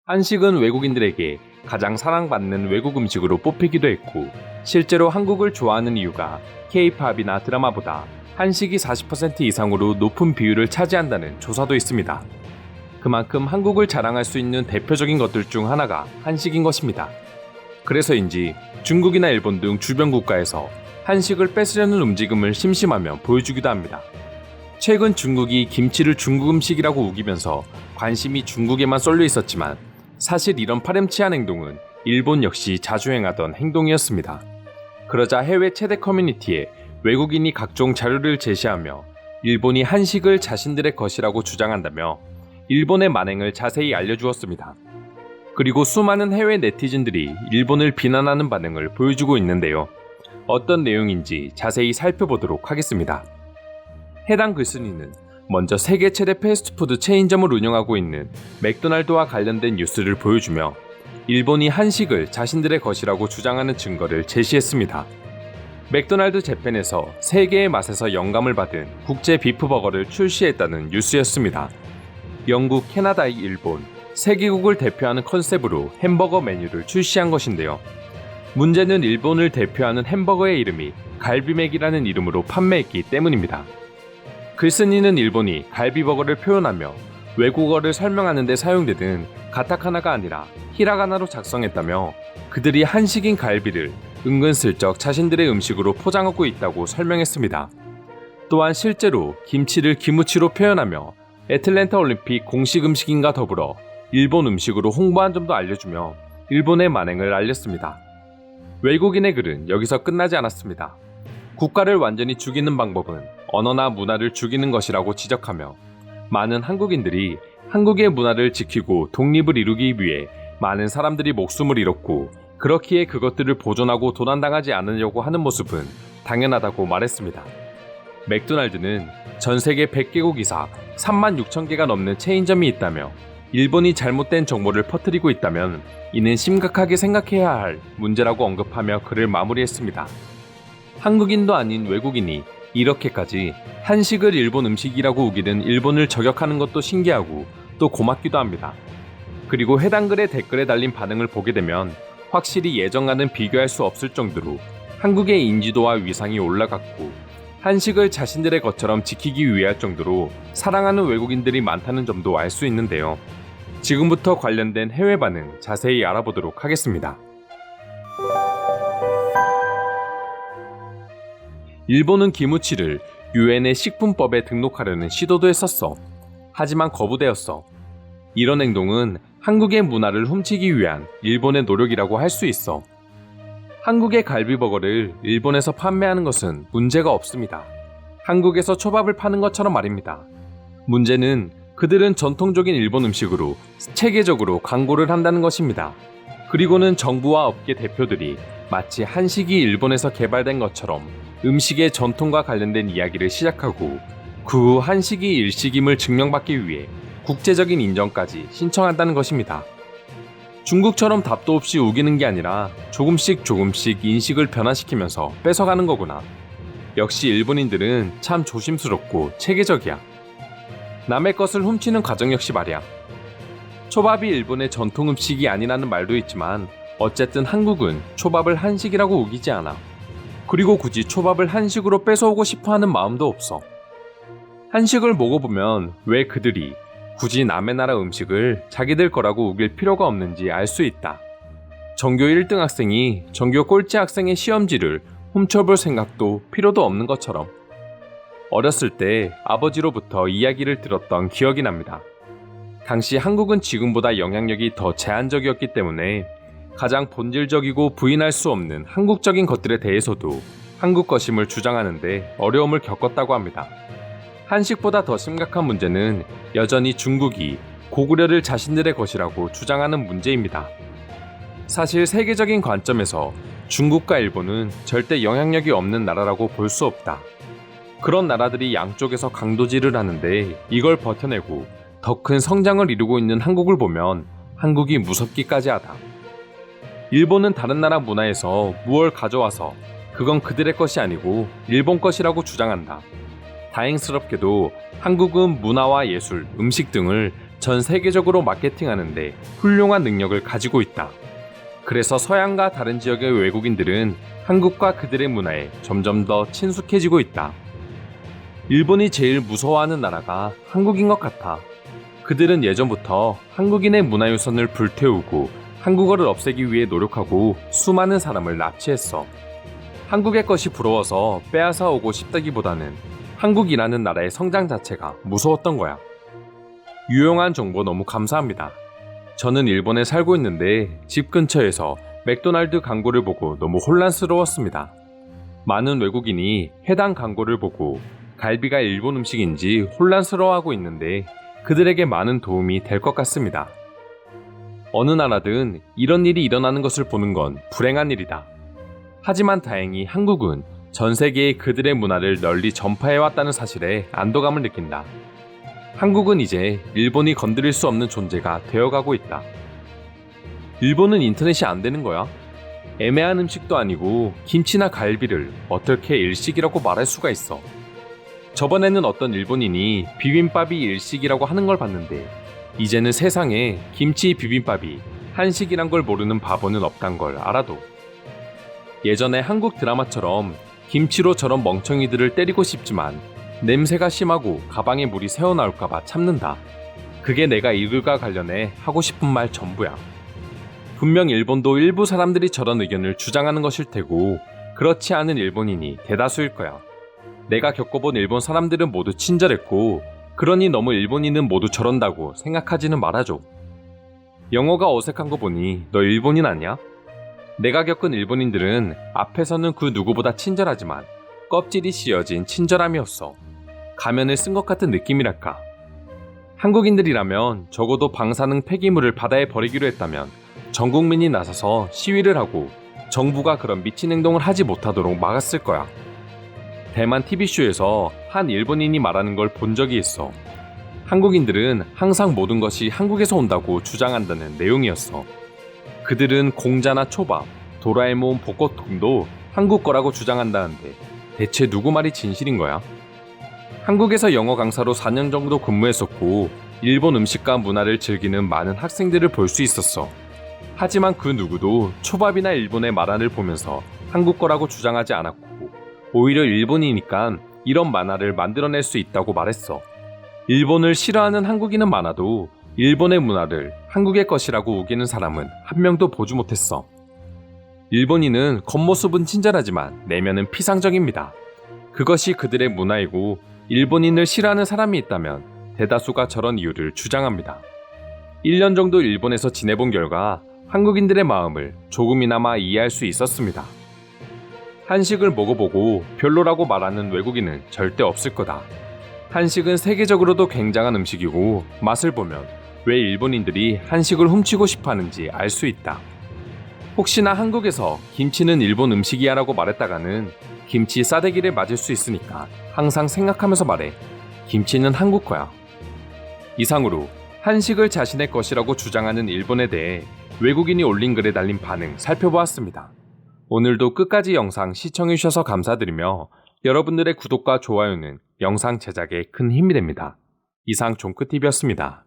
한식은 외국인들에게 가장 사랑받는 외국 음식으로 뽑히기도 했고, 실제로 한국을 좋아하는 이유가 K-팝이나 드라마보다 한식이 40% 이상으로 높은 비율을 차지한다는 조사도 있습니다. 그만큼 한국을 자랑할 수 있는 대표적인 것들 중 하나가 한식인 것입니다. 그래서인지 중국이나 일본 등 주변 국가에서 한식을 뺏으려는 움직임을 심심하면 보여주기도 합니다. 최근 중국이 김치를 중국 음식이라고 우기면서 관심이 중국에만 쏠려 있었지만, 사실 이런 파렴치한 행동은 일본 역시 자주 행하던 행동이었습니다. 그러자 해외 최대 커뮤니티에 외국인이 각종 자료를 제시하며 일본이 한식을 자신들의 것이라고 주장한다며 일본의 만행을 자세히 알려주었습니다. 그리고 수많은 해외 네티즌들이 일본을 비난하는 반응을 보여주고 있는데요. 어떤 내용인지 자세히 살펴보도록 하겠습니다. 해당 글쓴이는 먼저 세계 최대 패스트푸드 체인점을 운영하고 있는 맥도날드와 관련된 뉴스를 보여주며 일본이 한식을 자신들의 것이라고 주장하는 증거를 제시했습니다. 맥도날드 재팬에서 세계의 맛에서 영감을 받은 국제 비프버거를 출시했다는 뉴스였습니다. 영국, 캐나다, 일본, 세 개국을 대표하는 컨셉으로 햄버거 메뉴를 출시한 것인데요. 문제는 일본을 대표하는 햄버거의 이름이 갈비맥이라는 이름으로 판매했기 때문입니다. 글쓴이는 일본이 갈비버거를 표현하며 외국어를 설명하는 데 사용되는 가타카나가 아니라 히라가나로 작성했다며 그들이 한식인 갈비를 은근슬쩍 자신들의 음식으로 포장하고 있다고 설명했습니다. 또한 실제로 김치를 기무치로 표현하며 애틀랜타 올림픽 공식 음식인과 더불어 일본 음식으로 홍보한 점도 알려주며 일본의 만행을 알렸습니다. 외국인의 글은 여기서 끝나지 않았습니다. 국가를 완전히 죽이는 방법은 언어나 문화를 죽이는 것이라고 지적하며 많은 한국인들이 한국의 문화를 지키고 독립을 이루기 위해 많은 사람들이 목숨을 잃었고 그렇기에 그것들을 보존하고 도난당하지 않으려고 하는 모습은 당연하다고 말했습니다. 맥도날드는 전 세계 100개국 이상 36,000개가 넘는 체인점이 있다며 일본이 잘못된 정보를 퍼뜨리고 있다면 이는 심각하게 생각해야 할 문제라고 언급하며 글을 마무리했습니다. 한국인도 아닌 외국인이 이렇게까지 한식을 일본 음식이라고 우기는 일본을 저격하는 것도 신기하고 또 고맙기도 합니다. 그리고 해당 글의 댓글에 달린 반응을 보게 되면 확실히 예전과는 비교할 수 없을 정도로 한국의 인지도와 위상이 올라갔고 한식을 자신들의 것처럼 지키기 위해 할 정도로 사랑하는 외국인들이 많다는 점도 알 수 있는데요. 지금부터 관련된 해외 반응 자세히 알아보도록 하겠습니다. 일본은 기무치를 유엔의 식품법에 등록하려는 시도도 했었어. 하지만 거부되었어. 이런 행동은 한국의 문화를 훔치기 위한 일본의 노력이라고 할 수 있어. 한국의 갈비버거를 일본에서 판매하는 것은 문제가 없습니다. 한국에서 초밥을 파는 것처럼 말입니다. 문제는 그들은 전통적인 일본 음식으로 체계적으로 광고를 한다는 것입니다. 그리고는 정부와 업계 대표들이 마치 한식이 일본에서 개발된 것처럼 음식의 전통과 관련된 이야기를 시작하고 그 후 한식이 일식임을 증명받기 위해 국제적인 인정까지 신청한다는 것입니다. 중국처럼 답도 없이 우기는 게 아니라 조금씩 인식을 변화시키면서 뺏어가는 거구나. 역시 일본인들은 참 조심스럽고 체계적이야. 남의 것을 훔치는 과정 역시 말이야. 초밥이 일본의 전통 음식이 아니라는 말도 있지만 어쨌든 한국은 초밥을 한식이라고 우기지 않아. 그리고 굳이 초밥을 한식으로 뺏어오고 싶어하는 마음도 없어. 한식을 먹어보면 왜 그들이 굳이 남의 나라 음식을 자기들 거라고 우길 필요가 없는지 알 수 있다. 전교 1등 학생이 전교 꼴찌 학생의 시험지를 훔쳐볼 생각도 필요도 없는 것처럼 어렸을 때 아버지로부터 이야기를 들었던 기억이 납니다. 당시 한국은 지금보다 영향력이 더 제한적이었기 때문에 가장 본질적이고 부인할 수 없는 한국적인 것들에 대해서도 한국 것임을 주장하는데 어려움을 겪었다고 합니다. 한식보다 더 심각한 문제는 여전히 중국이 고구려를 자신들의 것이라고 주장하는 문제입니다. 사실 세계적인 관점에서 중국과 일본은 절대 영향력이 없는 나라라고 볼 수 없다. 그런 나라들이 양쪽에서 강도질을 하는데 이걸 버텨내고 더 큰 성장을 이루고 있는 한국을 보면 한국이 무섭기까지 하다. 일본은 다른 나라 문화에서 무얼 가져와서 그건 그들의 것이 아니고 일본 것이라고 주장한다. 다행스럽게도 한국은 문화와 예술, 음식 등을 전 세계적으로 마케팅하는데 훌륭한 능력을 가지고 있다. 그래서 서양과 다른 지역의 외국인들은 한국과 그들의 문화에 점점 더 친숙해지고 있다. 일본이 제일 무서워하는 나라가 한국인 것 같아. 그들은 예전부터 한국인의 문화유산을 불태우고 한국어를 없애기 위해 노력하고 수많은 사람을 납치했어. 한국의 것이 부러워서 빼앗아 오고 싶다기보다는 한국이라는 나라의 성장 자체가 무서웠던 거야. 유용한 정보 너무 감사합니다. 저는 일본에 살고 있는데 집 근처에서 맥도날드 광고를 보고 너무 혼란스러웠습니다. 많은 외국인이 해당 광고를 보고 갈비가 일본 음식인지 혼란스러워하고 있는데 그들에게 많은 도움이 될 것 같습니다. 어느 나라든 이런 일이 일어나는 것을 보는 건 불행한 일이다. 하지만 다행히 한국은 전 세계에 그들의 문화를 널리 전파해왔다는 사실에 안도감을 느낀다. 한국은 이제 일본이 건드릴 수 없는 존재가 되어가고 있다. 일본은 인터넷이 안 되는 거야? 애매한 음식도 아니고 김치나 갈비를 어떻게 일식이라고 말할 수가 있어. 저번에는 어떤 일본인이 비빔밥이 일식이라고 하는 걸 봤는데 이제는 세상에 김치 비빔밥이 한식이란 걸 모르는 바보는 없단 걸 알아도. 예전에 한국 드라마처럼 김치로 저런 멍청이들을 때리고 싶지만 냄새가 심하고 가방에 물이 새어나올까봐 참는다. 그게 내가 이 글과 관련해 하고 싶은 말 전부야. 분명 일본도 일부 사람들이 저런 의견을 주장하는 것일 테고 그렇지 않은 일본인이 대다수일 거야. 내가 겪어본 일본 사람들은 모두 친절했고 그러니 너무 일본인은 모두 저런다고 생각하지는 말아줘. 영어가 어색한 거 보니 너 일본인 아니야? 내가 겪은 일본인들은 앞에서는 그 누구보다 친절하지만 껍질이 씌어진 친절함이었어. 가면을 쓴 것 같은 느낌이랄까. 한국인들이라면 적어도 방사능 폐기물을 바다에 버리기로 했다면 전 국민이 나서서 시위를 하고 정부가 그런 미친 행동을 하지 못하도록 막았을 거야. 대만 TV쇼에서 한 일본인이 말하는 걸 본 적이 있어. 한국인들은 항상 모든 것이 한국에서 온다고 주장한다는 내용이었어. 그들은 공자나 초밥, 도라에몽 복고통도 한국 거라고 주장한다는데 대체 누구 말이 진실인 거야? 한국에서 영어 강사로 4년 정도 근무했었고 일본 음식과 문화를 즐기는 많은 학생들을 볼 수 있었어. 하지만 그 누구도 초밥이나 일본의 만화를 보면서 한국 거라고 주장하지 않았고 오히려 일본이니까 이런 만화를 만들어낼 수 있다고 말했어. 일본을 싫어하는 한국인은 많아도 일본의 문화를 한국의 것이라고 우기는 사람은 한 명도 보지 못했어. 일본인은 겉모습은 친절하지만 내면은 피상적입니다. 그것이 그들의 문화이고 일본인을 싫어하는 사람이 있다면 대다수가 저런 이유를 주장합니다. 1년 정도 일본에서 지내본 결과 한국인들의 마음을 조금이나마 이해할 수 있었습니다. 한식을 먹어보고 별로라고 말하는 외국인은 절대 없을 거다. 한식은 세계적으로도 굉장한 음식이고 맛을 보면 왜 일본인들이 한식을 훔치고 싶어 하는지 알 수 있다. 혹시나 한국에서 김치는 일본 음식이야 라고 말했다가는 김치 싸대기를 맞을 수 있으니까 항상 생각하면서 말해. 김치는 한국 거야. 이상으로 한식을 자신의 것이라고 주장하는 일본에 대해 외국인이 올린 글에 달린 반응 살펴보았습니다. 오늘도 끝까지 영상 시청해주셔서 감사드리며 여러분들의 구독과 좋아요는 영상 제작에 큰 힘이 됩니다. 이상 종크TV였습니다.